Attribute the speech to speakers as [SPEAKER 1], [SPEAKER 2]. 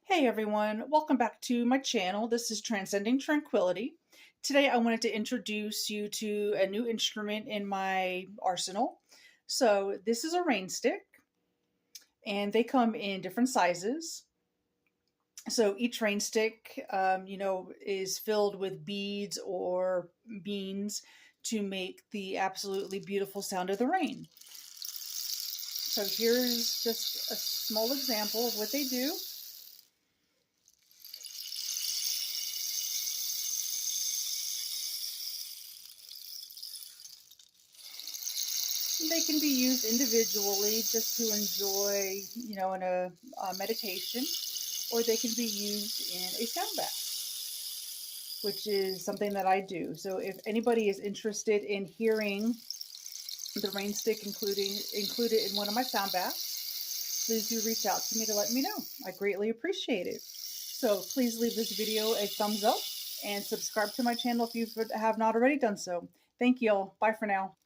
[SPEAKER 1] Hey everyone, welcome back to my channel. This is Transcending Tranquility. Today I wanted to introduce you to a new instrument in my arsenal. So this is a rain stick and they come in different sizes. So each rain stick, is filled with beads or beans to make the absolutely beautiful sound of the rain. So here's just a small example of what they do. They can be used individually just to enjoy, in a meditation, or they can be used in a sound bath, which is something that I do. So if anybody is interested in hearing the rain stick included in one of my sound baths, please do reach out to me to let me know. I greatly appreciate it. So please leave this video a thumbs up and subscribe to my channel if you have not already done so. Thank you all. Bye for now.